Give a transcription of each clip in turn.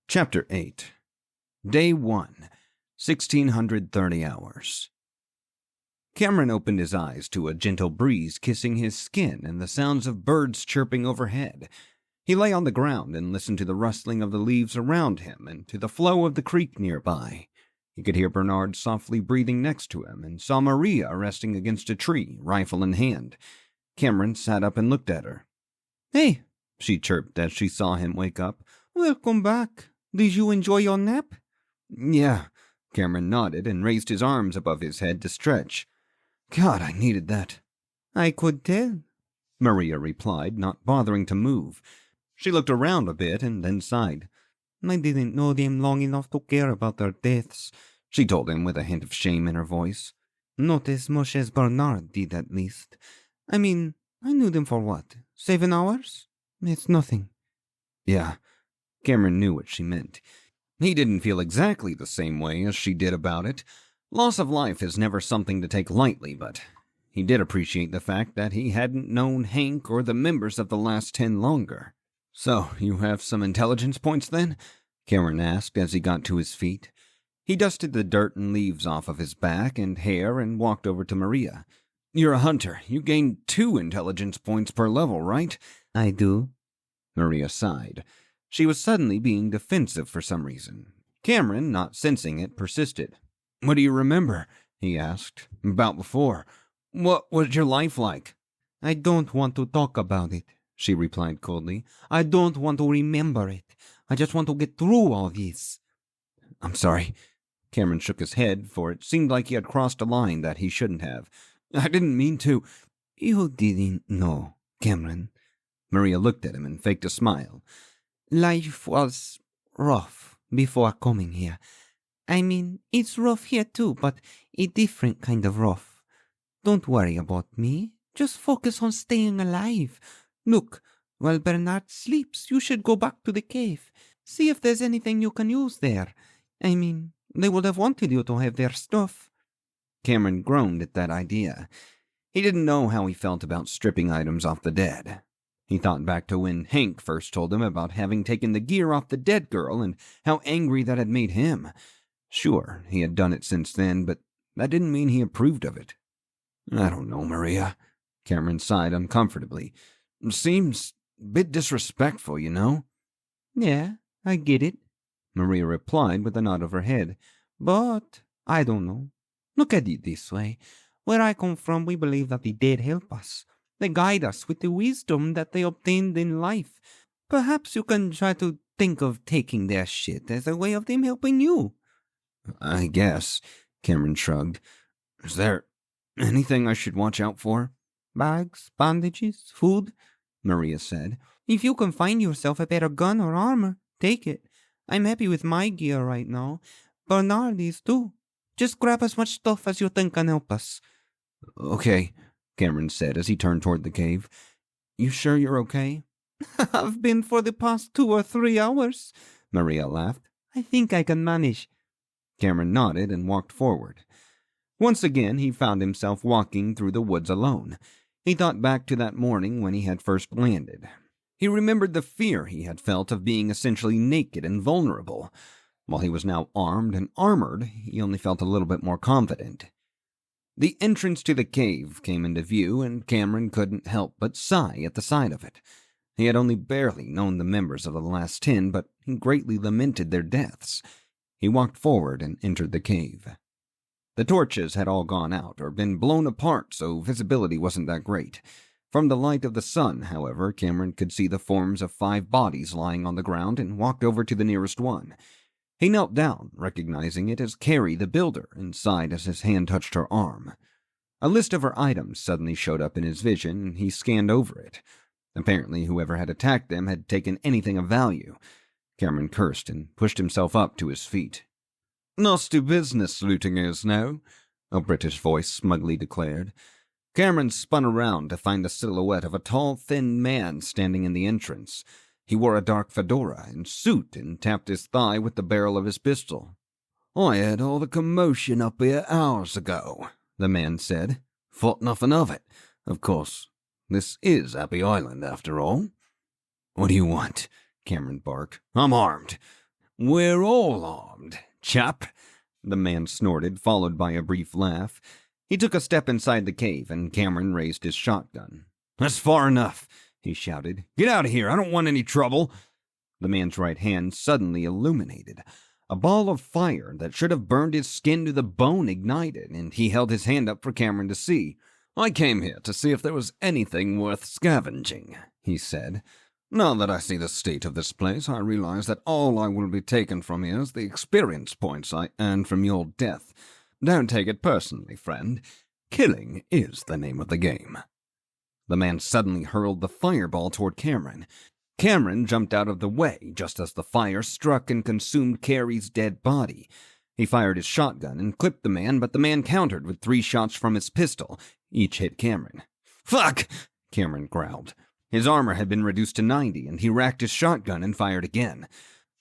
Chapter 8. Day 1, 1630 hours. Cameron opened his eyes to a gentle breeze kissing his skin and the sounds of birds chirping overhead. He lay on the ground and listened to the rustling of the leaves around him and to the flow of the creek nearby. He could hear Bernard softly breathing next to him and saw Maria resting against a tree, rifle in hand. Cameron sat up and looked at her. "Hey," she chirped as she saw him wake up. "Welcome back. Did you enjoy your nap?" "Yeah," Cameron nodded and raised his arms above his head to stretch. "God, I needed that." "I could tell," Maria replied, not bothering to move. She looked around a bit and then sighed. "I didn't know them long enough to care about their deaths," she told him with a hint of shame in her voice. "Not as much as Bernard did, at least. I mean, I knew them for what, 7 hours? It's nothing." Yeah, Cameron knew what she meant. He didn't feel exactly the same way as she did about it. Loss of life is never something to take lightly, but he did appreciate the fact that he hadn't known Hank or the members of the last 10 longer. "So, you have some intelligence points then?" Cameron asked as he got to his feet. He dusted the dirt and leaves off of his back and hair and walked over to Maria. "You're a hunter. You gain 2 intelligence points per level, right?" "I do." Maria sighed. She was suddenly being defensive for some reason. Cameron, not sensing it, persisted. "What do you remember?" he asked. "About before. What was your life like?" "I don't want to talk about it," she replied coldly. "I don't want to remember it. I just want to get through all this." "I'm sorry." Cameron shook his head, for it seemed like he had crossed a line that he shouldn't have. "I didn't mean to." "You didn't know, Cameron." Maria looked at him and faked a smile. "Life was rough before coming here. I mean, it's rough here too, but a different kind of rough. Don't worry about me. Just focus on staying alive. Look, while Bernard sleeps, you should go back to the cave. See if there's anything you can use there. I mean, they would have wanted you to have their stuff." Cameron groaned at that idea. He didn't know how he felt about stripping items off the dead. He thought back to when Hank first told him about having taken the gear off the dead girl and how angry that had made him. Sure, he had done it since then, but that didn't mean he approved of it. "I don't know, Maria." Cameron sighed uncomfortably. "Seems a bit disrespectful, you know?" "Yeah, I get it," Maria replied with a nod of her head. "But, I don't know. Look at it this way. Where I come from, we believe that the dead help us. They guide us with the wisdom that they obtained in life. Perhaps you can try to think of taking their shit as a way of them helping you." "I guess," Cameron shrugged. "Is there anything I should watch out for?" "Bags, bandages, food," Maria said. "If you can find yourself a better gun or armor, take it. I'm happy with my gear right now. Bernard is too. Just grab as much stuff as you think can help us." "Okay," Cameron said as he turned toward the cave. "You sure you're okay?" "I've been for the past 2 or 3 hours," Maria laughed. "I think I can manage." Cameron nodded and walked forward. Once again, he found himself walking through the woods alone. He thought back to that morning when he had first landed. He remembered the fear he had felt of being essentially naked and vulnerable. While he was now armed and armored, he only felt a little bit more confident. The entrance to the cave came into view, and Cameron couldn't help but sigh at the sight of it. He had only barely known the members of the last 10, but he greatly lamented their deaths. He walked forward and entered the cave. The torches had all gone out or been blown apart, so visibility wasn't that great. From the light of the sun, however, Cameron could see the forms of 5 bodies lying on the ground and walked over to the nearest one. He knelt down, recognizing it as Carrie the Builder, and sighed as his hand touched her arm. A list of her items suddenly showed up in his vision, and he scanned over it. Apparently, whoever had attacked them had taken anything of value. Cameron cursed and pushed himself up to his feet. "Nasty business looting is now," a British voice smugly declared. Cameron spun around to find the silhouette of a tall, thin man standing in the entrance. He wore a dark fedora and suit and tapped his thigh with the barrel of his pistol. "I had all the commotion up here hours ago," the man said. "Thought nothing of it. Of course, this is Happy Island after all." "What do you want?" Cameron barked. "I'm armed." We're all armed, chap, the man snorted, followed by a brief laugh. He took a step inside the cave, and Cameron raised his shotgun. That's far enough, he shouted. Get out of here, I don't want any trouble. The man's right hand suddenly illuminated. A ball of fire that should have burned his skin to the bone ignited, and he held his hand up for Cameron to see. I came here to see if there was anything worth scavenging, he said. Now that I see the state of this place, I realize that all I will be taken from here is the experience points I earned from your death. Don't take it personally, friend. Killing is the name of the game. The man suddenly hurled the fireball toward Cameron. Cameron jumped out of the way just as the fire struck and consumed Carey's dead body. He fired his shotgun and clipped the man, but the man countered with 3 shots from his pistol. Each hit Cameron. Fuck! Cameron growled. His armor had been reduced to 90, and he racked his shotgun and fired again.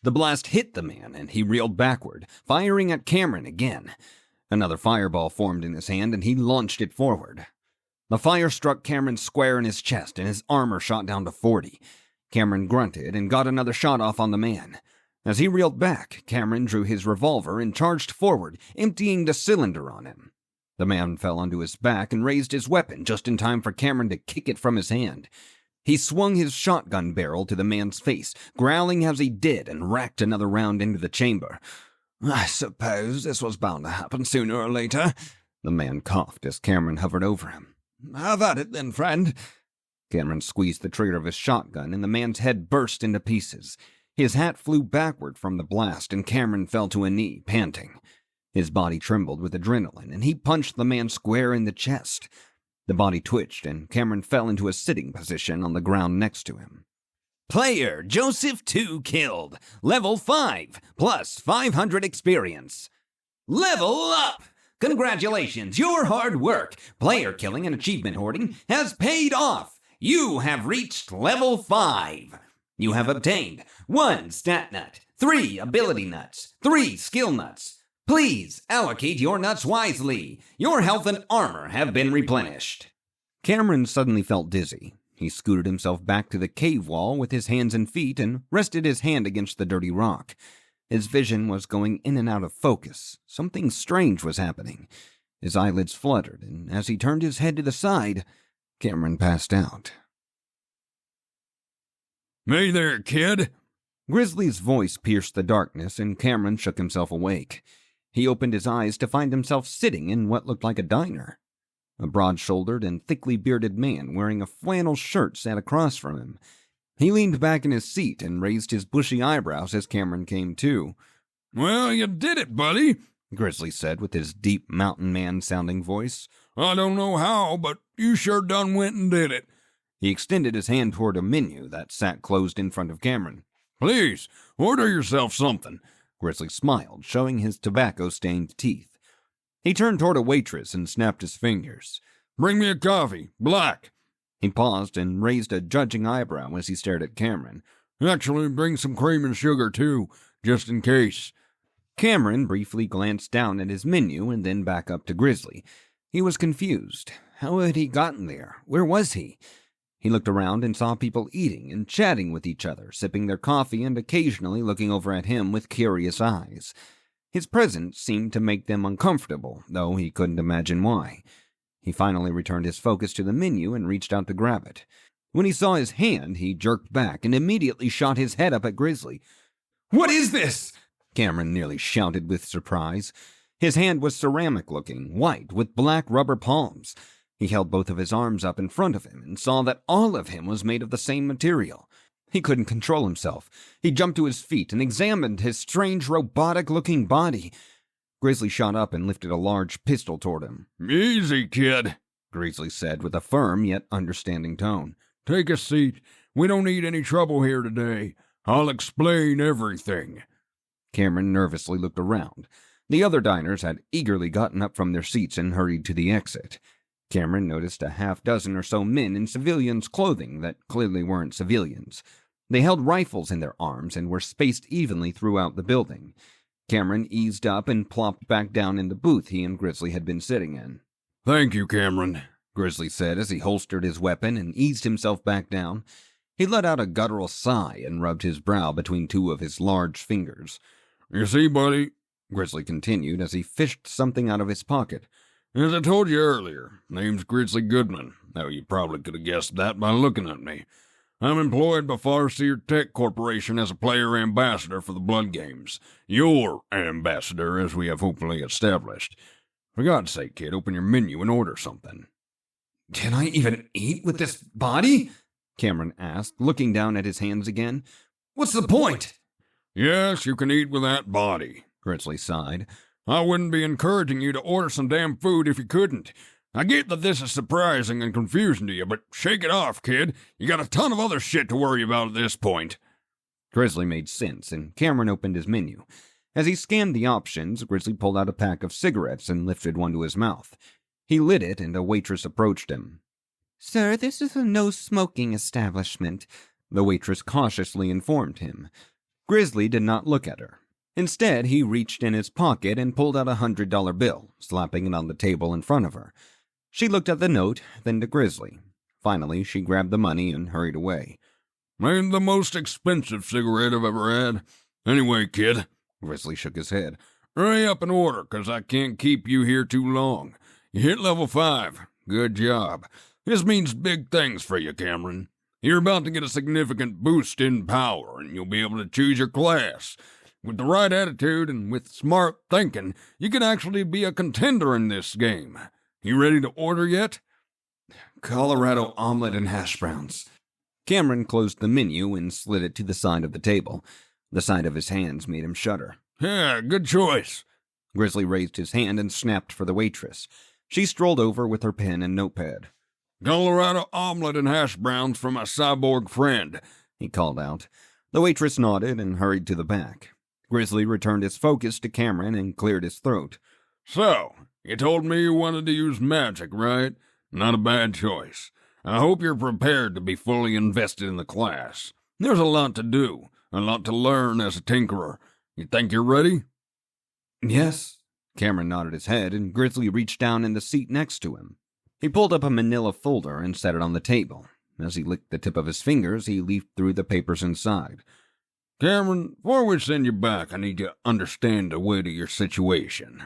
The blast hit the man, and he reeled backward, firing at Cameron again. Another fireball formed in his hand, and he launched it forward. The fire struck Cameron square in his chest, and his armor shot down to 40. Cameron grunted and got another shot off on the man. As he reeled back, Cameron drew his revolver and charged forward, emptying the cylinder on him. The man fell onto his back and raised his weapon just in time for Cameron to kick it from his hand. He swung his shotgun barrel to the man's face, growling as he did, and racked another round into the chamber. I suppose this was bound to happen sooner or later, the man coughed as Cameron hovered over him. Have at it then, friend. Cameron squeezed the trigger of his shotgun, and the man's head burst into pieces. His hat flew backward from the blast, and Cameron fell to a knee, panting. His body trembled with adrenaline, and he punched the man square in the chest. The body twitched, and Cameron fell into a sitting position on the ground next to him. Player Joseph 2 killed. Level 5, plus 500 experience. Level up! Congratulations, your hard work, player killing and achievement hoarding has paid off. You have reached level 5. You have obtained 1 stat nut, 3 ability nuts, 3 skill nuts. Please allocate your nuts wisely. Your health and armor have been replenished. Cameron suddenly felt dizzy. He scooted himself back to the cave wall with his hands and feet and rested his hand against the dirty rock. His vision was going in and out of focus. Something strange was happening. His eyelids fluttered, and as he turned his head to the side, Cameron passed out. Hey there, kid. Grizzly's voice pierced the darkness, and Cameron shook himself awake. He opened his eyes to find himself sitting in what looked like a diner. A broad-shouldered and thickly bearded man wearing a flannel shirt sat across from him. He leaned back in his seat and raised his bushy eyebrows as Cameron came to. Well, you did it, buddy, Grizzly said with his deep mountain man-sounding voice. I don't know how, but you sure done went and did it. He extended his hand toward a menu that sat closed in front of Cameron. Please, order yourself something. Grizzly smiled, showing his tobacco-stained teeth. He turned toward a waitress and snapped his fingers. Bring me a coffee, black. He paused and raised a judging eyebrow as he stared at Cameron. Actually, bring some cream and sugar, too, just in case. Cameron briefly glanced down at his menu and then back up to Grizzly. He was confused. How had he gotten there? Where was he? He looked around and saw people eating and chatting with each other, sipping their coffee and occasionally looking over at him with curious eyes. His presence seemed to make them uncomfortable, though he couldn't imagine why. He finally returned his focus to the menu and reached out to grab it. When he saw his hand, he jerked back and immediately shot his head up at Grizzly. "What is this?" Cameron nearly shouted with surprise. His hand was ceramic-looking, white, with black rubber palms. He held both of his arms up in front of him and saw that all of him was made of the same material. He couldn't control himself. He jumped to his feet and examined his strange, robotic-looking body. Grizzly shot up and lifted a large pistol toward him. Easy, kid, Grizzly said with a firm yet understanding tone. Take a seat. We don't need any trouble here today. I'll explain everything. Cameron nervously looked around. The other diners had eagerly gotten up from their seats and hurried to the exit. Cameron noticed a half-dozen or so men in civilians' clothing that clearly weren't civilians. They held rifles in their arms and were spaced evenly throughout the building. Cameron eased up and plopped back down in the booth he and Grizzly had been sitting in. Thank you, Cameron, Grizzly said as he holstered his weapon and eased himself back down. He let out a guttural sigh and rubbed his brow between two of his large fingers. "You see, buddy," Grizzly continued as he fished something out of his pocket, "as I told you earlier, name's Grizzly Goodman, though you probably could have guessed that by looking at me. I'm employed by Farseer Tech Corporation as a player ambassador for the Bloodgames. Your ambassador, as we have hopefully established. For God's sake, kid, open your menu and order something." "Can I even eat with this body?" Cameron asked, looking down at his hands again. "What's the point?" "Yes, you can eat with that body," Grizzly sighed. "I wouldn't be encouraging you to order some damn food if you couldn't. I get that this is surprising and confusing to you, but shake it off, kid. You got a ton of other shit to worry about at this point." Grizzly made sense, and Cameron opened his menu. As he scanned the options, Grizzly pulled out a pack of cigarettes and lifted one to his mouth. He lit it, and a waitress approached him. "Sir, this is a no-smoking establishment," the waitress cautiously informed him. Grizzly did not look at her. Instead, he reached in his pocket and pulled out a $100 bill, slapping it on the table in front of her. She looked at the note, then to Grizzly. Finally, she grabbed the money and hurried away. "Ain't the most expensive cigarette I've ever had. Anyway, kid," Grizzly shook his head, "hurry up and order, 'cause I can't keep you here too long. You hit level 5. Good job. This means big things for you, Cameron. You're about to get a significant boost in power, and you'll be able to choose your class. With the right attitude and with smart thinking, you can actually be a contender in this game. You ready to order yet?" "Colorado omelet and hash browns." Cameron closed the menu and slid it to the side of the table. The sight of his hands made him shudder. "Yeah, good choice." Grizzly raised his hand and snapped for the waitress. She strolled over with her pen and notepad. "Colorado omelet and hash browns for my cyborg friend," he called out. The waitress nodded and hurried to the back. Grizzly returned his focus to Cameron and cleared his throat. "So, you told me you wanted to use magic, right? Not a bad choice. I hope you're prepared to be fully invested in the class. There's a lot to do, a lot to learn as a tinkerer. You think you're ready?" "Yes." Cameron nodded his head, and Grizzly reached down in the seat next to him. He pulled up a manila folder and set it on the table. As he licked the tip of his fingers, he leafed through the papers inside. "Cameron, before we send you back, I need you to understand the weight of your situation."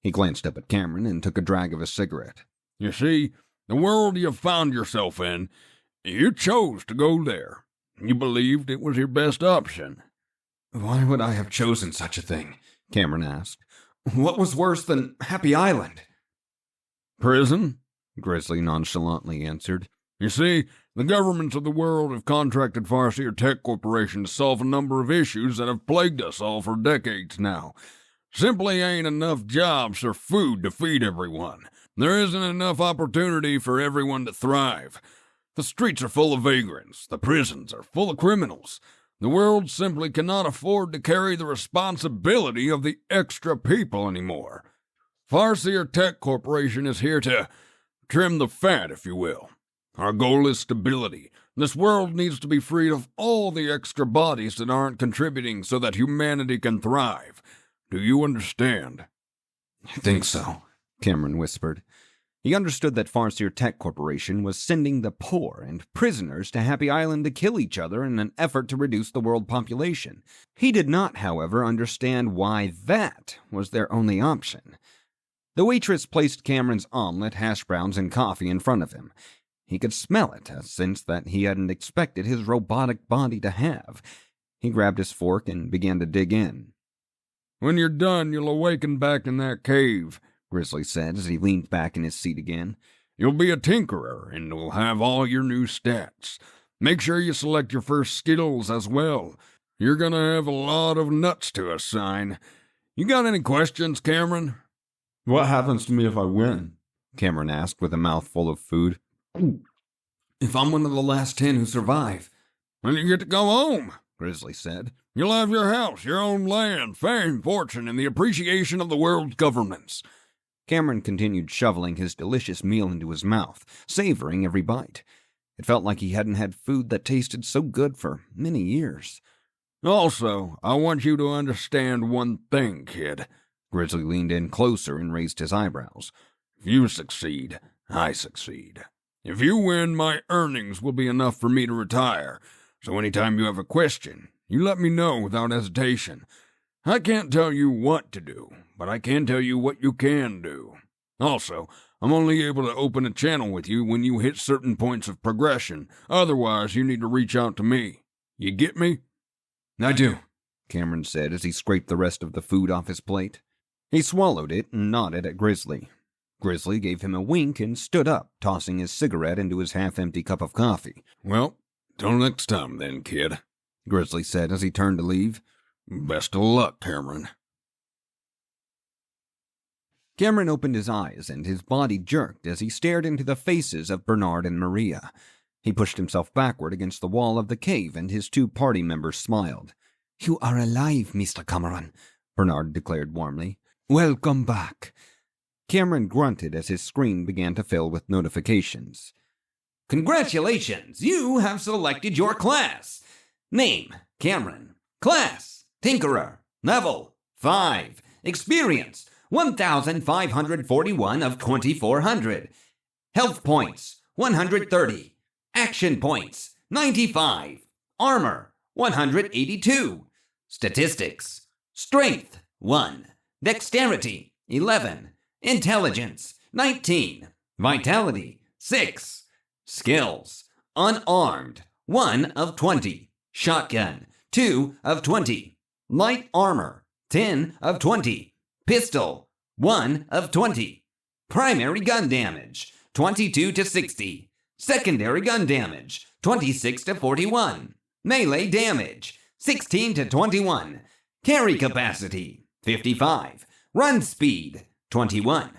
He glanced up at Cameron and took a drag of his cigarette. "You see, the world you've found yourself in, you chose to go there. You believed it was your best option." "Why would I have chosen such a thing?" Cameron asked. "What was worse than Happy Island?" "Prison," Grizzly nonchalantly answered. "You see, the governments of the world have contracted Farseer Tech Corporation to solve a number of issues that have plagued us all for decades now. Simply ain't enough jobs or food to feed everyone. There isn't enough opportunity for everyone to thrive. The streets are full of vagrants. The prisons are full of criminals. The world simply cannot afford to carry the responsibility of the extra people anymore. Farseer Tech Corporation is here to trim the fat, if you will. Our goal is stability. This world needs to be freed of all the extra bodies that aren't contributing so that humanity can thrive. Do you understand?" "I think so," Cameron whispered. He understood that Farseer Tech Corporation was sending the poor and prisoners to Happy Island to kill each other in an effort to reduce the world population. He did not, however, understand why that was their only option. The waitress placed Cameron's omelet, hash browns, and coffee in front of him. He could smell it, a sense that he hadn't expected his robotic body to have. He grabbed his fork and began to dig in. "When you're done, you'll awaken back in that cave," Grizzly said as he leaned back in his seat again. "You'll be a tinkerer, and will have all your new stats. Make sure you select your first skills as well. You're gonna have a lot of nuts to assign. You got any questions, Cameron?" "What happens to me if I win?" Cameron asked with a mouthful of food. "If I'm one of the last 10 who survive." "Then you get to go home," Grizzly said. "You'll have your house, your own land, fame, fortune, and the appreciation of the world's governments." Cameron continued shoveling his delicious meal into his mouth, savoring every bite. It felt like he hadn't had food that tasted so good for many years. "Also, I want you to understand one thing, kid." Grizzly leaned in closer and raised his eyebrows. "If you succeed, I succeed. If you win, my earnings will be enough for me to retire, so anytime you have a question, you let me know without hesitation. I can't tell you what to do, but I can tell you what you can do. Also, I'm only able to open a channel with you when you hit certain points of progression. Otherwise, you need to reach out to me. You get me? I do, Cameron said as he scraped the rest of the food off his plate. He swallowed it and nodded at Grizzly. Grizzly gave him a wink and stood up, tossing his cigarette into his half-empty cup of coffee. Well, till next time then, kid, Grizzly said as he turned to leave. Best of luck, Cameron. Cameron opened his eyes and his body jerked as he stared into the faces of Bernard and Maria. He pushed himself backward against the wall of the cave and his two party members smiled. "You are alive, Mr. Cameron," Bernard declared warmly. "Welcome back." Cameron grunted as his screen began to fill with notifications. "Congratulations! You have selected your class. Name, Cameron. Class, Tinkerer. Level, 5. Experience, 1,541 of 2,400. Health points, 130. Action points, 95. Armor, 182. Statistics, Strength, 1. Dexterity, 11. Intelligence, 19. Vitality, 6. Skills, Unarmed, 1 of 20. Shotgun, 2 of 20. Light armor, 10 of 20. Pistol, 1 of 20. Primary gun damage, 22 to 60. Secondary gun damage, 26 to 41. Melee damage, 16 to 21. Carry capacity, 55. Run speed, 21.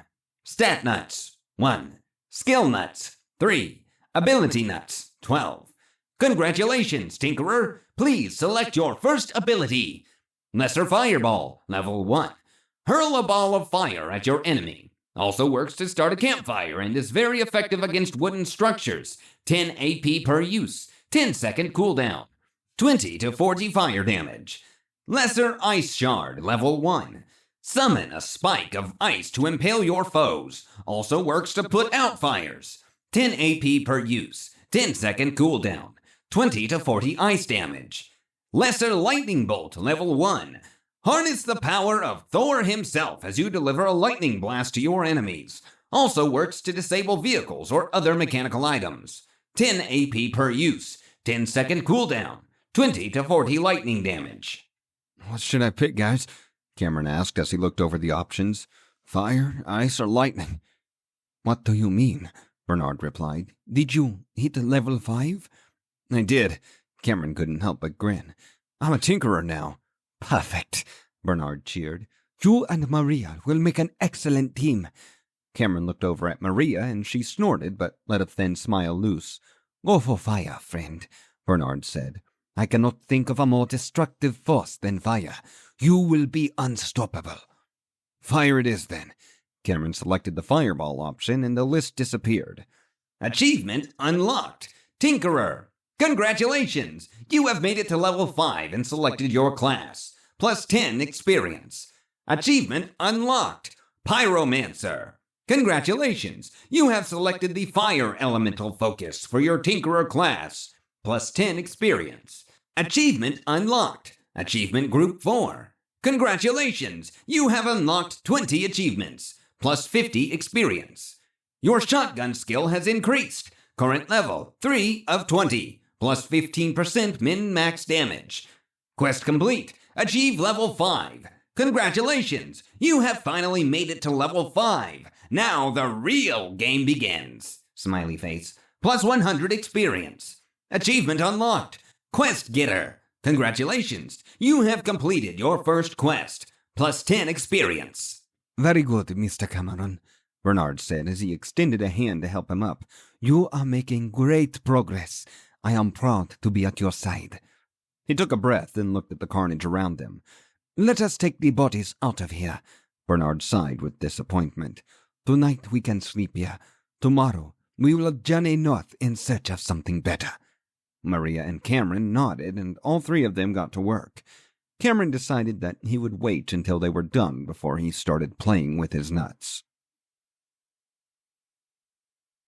Stat nuts, 1. Skill nuts, 3. Ability nuts, 12. Congratulations, Tinkerer. Please select your first ability. Lesser Fireball, level 1. Hurl a ball of fire at your enemy. Also works to start a campfire and is very effective against wooden structures. 10 AP per use. 10-second cooldown. 20 to 40 fire damage. Lesser Ice Shard, level 1. Summon a spike of ice to impale your foes. Also works to put out fires. 10 AP per use. 10-second cooldown. 20 to 40 ice damage. Lesser Lightning Bolt, level 1. Harness the power of Thor himself as you deliver a lightning blast to your enemies. Also works to disable vehicles or other mechanical items. 10 AP per use. 10-second cooldown. 20 to 40 lightning damage. "What should I pick, guys?" Cameron asked as he looked over the options. "Fire, ice, or lightning?" "What do you mean?" Bernard replied. "Did you hit level 5? "I did." Cameron couldn't help but grin. "I'm a tinkerer now." "Perfect," Bernard cheered. "You and Maria will make an excellent team." Cameron looked over at Maria, and she snorted but let a thin smile loose. "Go for fire, friend," Bernard said. "I cannot think of a more destructive force than fire. You will be unstoppable." "Fire it is, then." Cameron selected the fireball option, and the list disappeared. Achievement unlocked. Tinkerer. Congratulations! You have made it to level 5 and selected your class. Plus 10 experience. Achievement unlocked. Pyromancer. Congratulations! You have selected the Fire Elemental Focus for your Tinkerer class. Plus 10 experience. Achievement unlocked. Achievement Group 4. Congratulations! You have unlocked 20 achievements. Plus 50 experience. Your shotgun skill has increased. Current level 3 of 20. Plus 15% min-max damage. Quest complete. Achieve level 5. Congratulations! You have finally made it to level 5. Now the real game begins. Smiley face. Plus 100 experience. Achievement unlocked. Quest getter. Congratulations! You have completed your first quest. Plus 10 experience. "Very good, Mr. Cameron," Bernard said as he extended a hand to help him up. "You are making great progress. I am proud to be at your side." He took a breath and looked at the carnage around them. "Let us take the bodies out of here." Bernard sighed with disappointment. "Tonight we can sleep here. Tomorrow we will journey north in search of something better." Maria and Cameron nodded, and all three of them got to work. Cameron decided that he would wait until they were done before he started playing with his nuts.